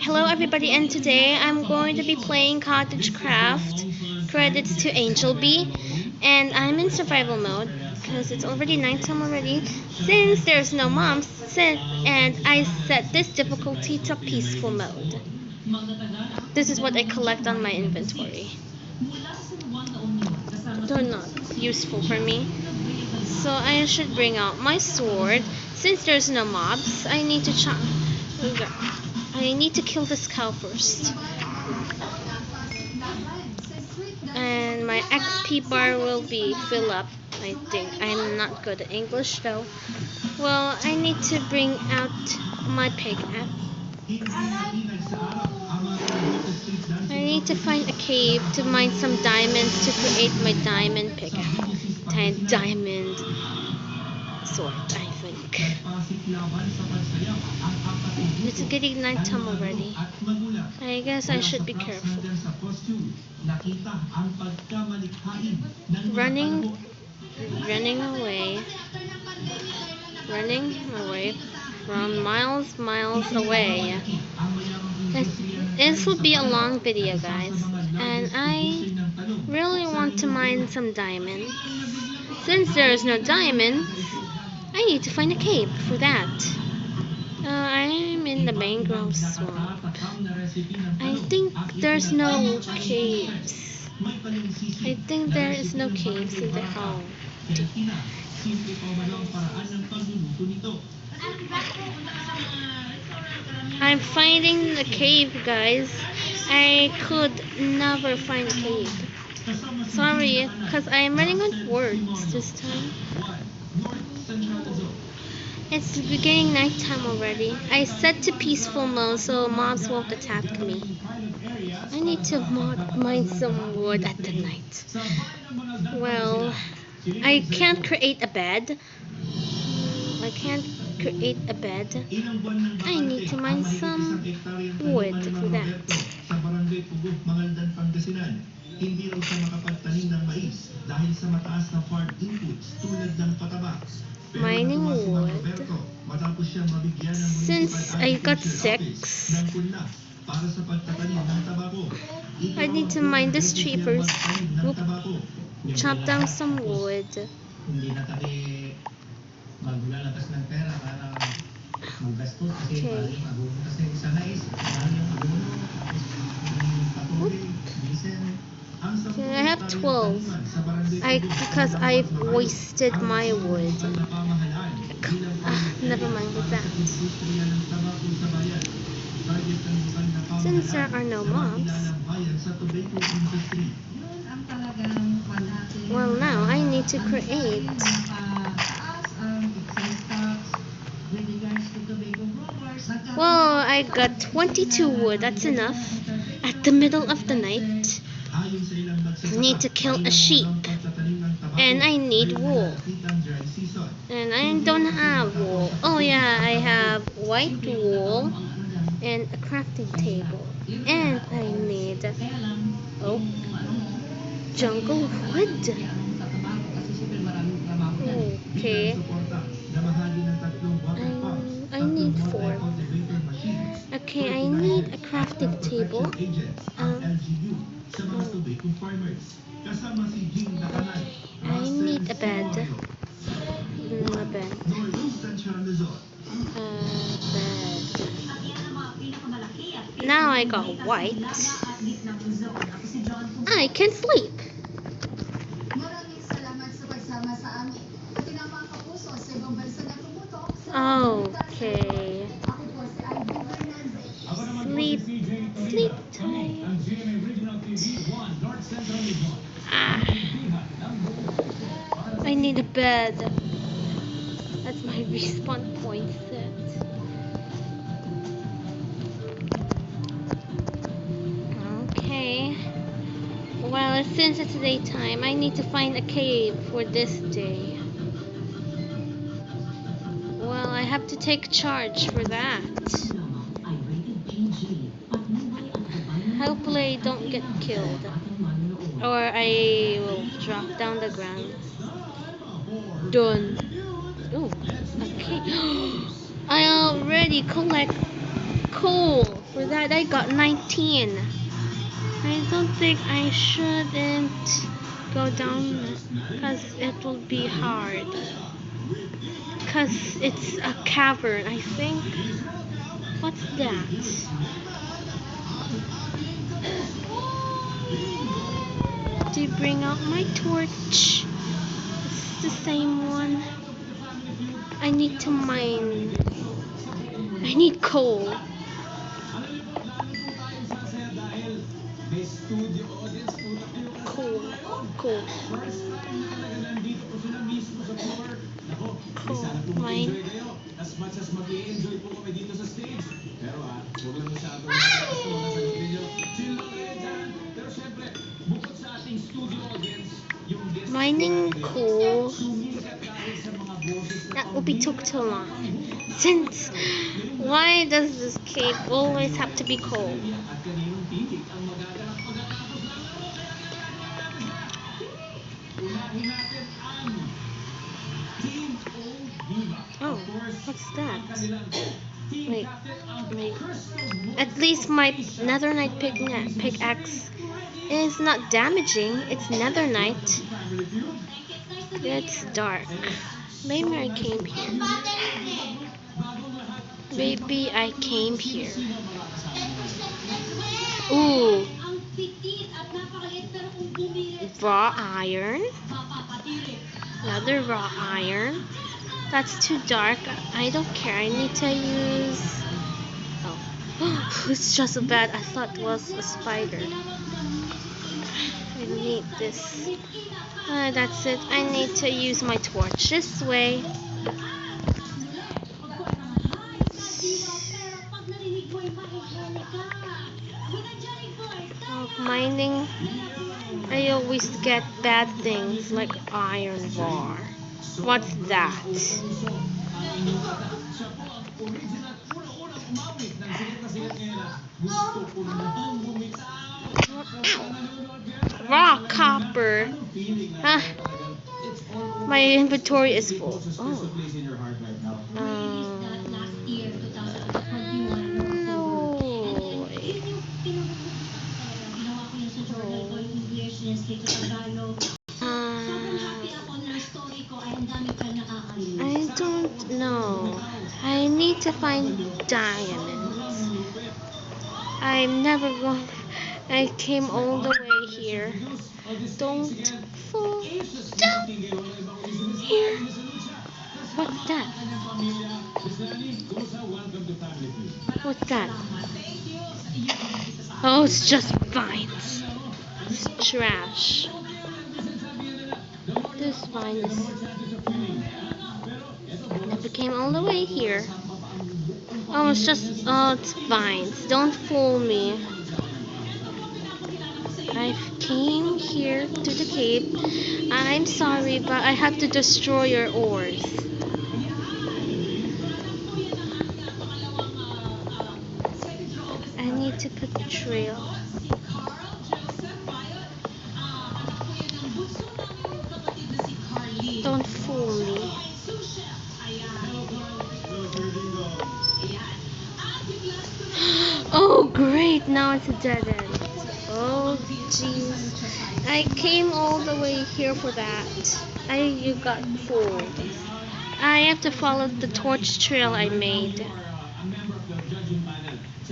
Hello everybody, and today I'm going to be playing Cottagecraft. Credits to Angel B. And I'm in survival mode because it's already nighttime already. Since there's no mobs, and I set this difficulty to peaceful mode. This is what I collect on my inventory. They're not useful for me. So I should bring out my sword. Since there's no mobs, I need to kill this cow first. And my XP bar will be fill up, I think. I'm not good at English though. Well, I need to bring out my pickaxe. I need to find a cave to mine some diamonds to create my diamond pickaxe. Diamond sword, I think. It's getting nighttime already. I guess I should be careful. Running away from miles away. This will be a long video, guys, and I really want to mine some diamonds. Since there is no diamonds, I need to find a cave for that. I'm in the mangrove swamp. I think there's no caves. I think there is no caves in the home. I'm finding the cave, guys. I could never find a cave. Sorry, because I am running on words this time. It's beginning nighttime already. I set to peaceful mode so mobs won't attack me. I need to mine some wood at the night. Well, I can't create a bed. I need to mine some wood for that. Hindi raw siya makapagtanim ng mais dahil sa mataas na farm inputs tulad ng pataba. Mining wood. Since I got 6, I need to mine this tree first. Chop down some wood. Okay. Okay, I have 12. Because I've wasted my wood. Never mind with that. Since there are no mobs, well, now I need to create. Well, I got 22 wood. That's enough. At the middle of the night, I need to kill a sheep, and I need wool, and I don't have wool. Oh yeah, I have white wool and a crafting table, and I need jungle wood. Okay, I need 4. Okay, I need a crafting table. I need a bed. Now I got white. I can sleep. Okay. Sleep time. I need a bed. That's my respawn point set. Okay. Well, since it's daytime, I need to find a cave for this day. Well, I have to take charge for that. Hopefully I don't get killed, or I will drop down the ground. Done. Oh, okay. I already collect coal For that, I got 19. I don't think I shouldn't go down because it will be hard. Because it's a cavern, I think. What's that? To bring out my torch. It's the same one. I need to mine. I need coal. Coal. Coal. Coal. Mine. Mining coal. That will be took too long. Since why does this cave always have to be coal? Oh, what's that? Wait. At least my netherite pickaxe is not damaging. It's netherite. It's dark. Maybe I came here. Maybe I came here. Ooh. Raw iron. Another raw iron. That's too dark. I don't care. I need to use... Oh. It's just a bat. I thought it was a spider. I need this. That's it. I need to use my torch this way. Mining, I always get bad things like iron bar. What's that? Raw copper. My inventory is full. Oh. I don't know. I need to find diamonds. I'm never going. I came all the way here. Don't fall down here. What's that? What's that? Oh, it's just vines. It's trash. This vine is... I came all the way here. Oh, it's just... Oh, it's vines. Don't fool me. I came here to the cave. I'm sorry, but I have to destroy your ores. I need to put the trail. Don't fool me. Oh great, now it's a dead end. Oh jeez. I came all the way here for that. You got fooled. I have to follow the torch trail I made.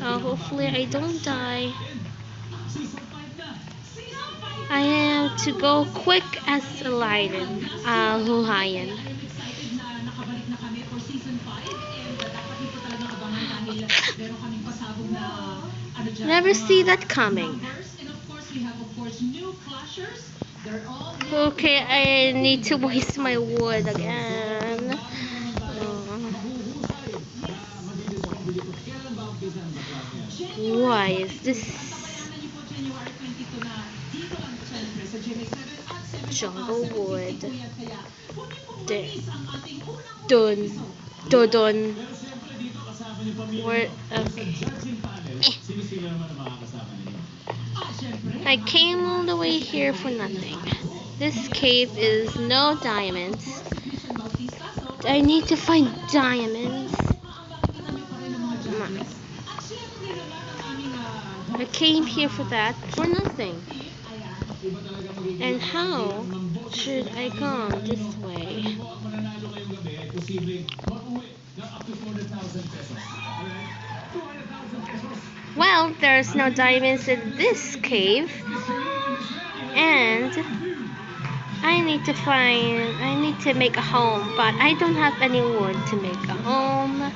Hopefully I don't die. I have to go quick as a lion. Never see that coming. Okay, I need to waste my wood again. Why is this jungle wood? Dun. Dun. Where? Okay. I came all the way here for nothing. This cave is no diamonds. I need to find diamonds. I came here for that for nothing. And how should I come this way? Well, there's no diamonds in this cave. And I need to make a home, but I don't have any wood to make a home.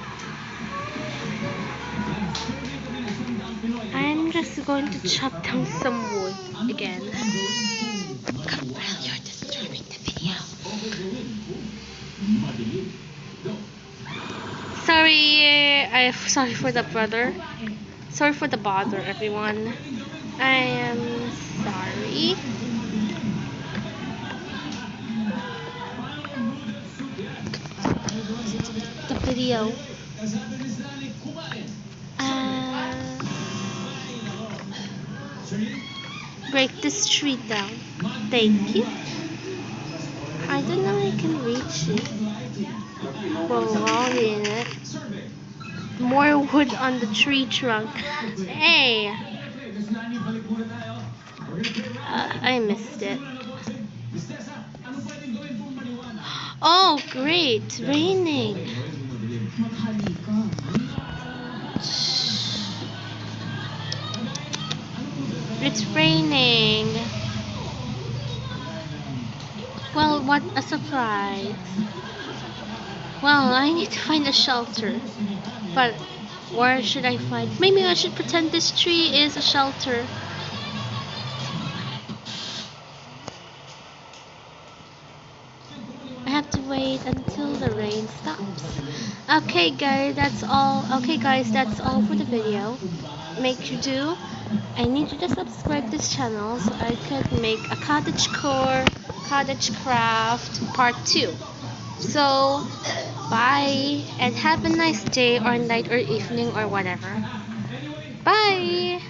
I'm just going to chop down some wood again. Well, you're disturbing the video. Sorry for the brother. Sorry for the bother, everyone. I am sorry. The video. Break this tree down. Thank you. I don't know if I can reach it. Belong in it. More wood on the tree trunk. Hey! I missed it. Oh, great! It's raining. It's raining. Well, what a surprise. Well, I need to find a shelter. But where should I find? Maybe I should pretend this tree is a shelter. I have to wait until the rain stops. Okay guys, that's all for the video. Make sure to I need you to subscribe this channel so I could make a Cottagecraft part 2. So bye and have a nice day or night or evening or whatever. Bye.